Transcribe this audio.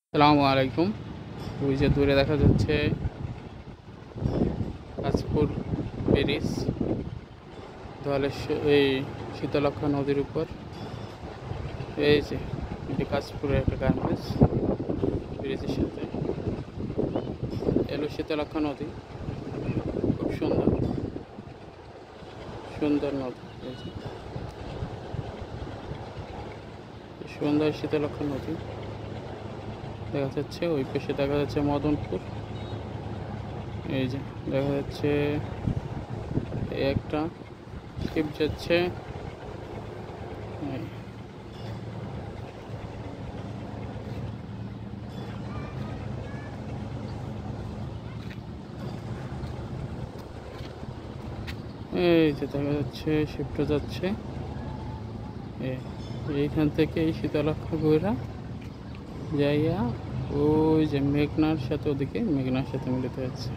আসসালামু আলাইকুম। ওই যে দূরে দেখা যাচ্ছে কাঁচপুর ব্রিজ, এই শীতলক্ষ্যা নদীর উপর। এই যে এটি কাঁচপুরের একটা গার্মেন্টস, ব্রিজের সাথে এলো শীতলক্ষ্যা নদী। খুব সুন্দর সুন্দর নদী। এই যে সুন্দর শীতলক্ষ্যা নদী দেখা যাচ্ছে। ওই পাশে দেখা যাচ্ছে মদনপুর। এই যে দেখা যাচ্ছে একটা শিপ যাচ্ছে। এই যে দেখা যাচ্ছে শিপটা যাচ্ছে। এইখান থেকে এই শীতলক্ষ্যা ঘোরা যাইয়া ওই যে মেঘনার সাথে, ওদিকে মেঘনার সাথে মিলিত হচ্ছে।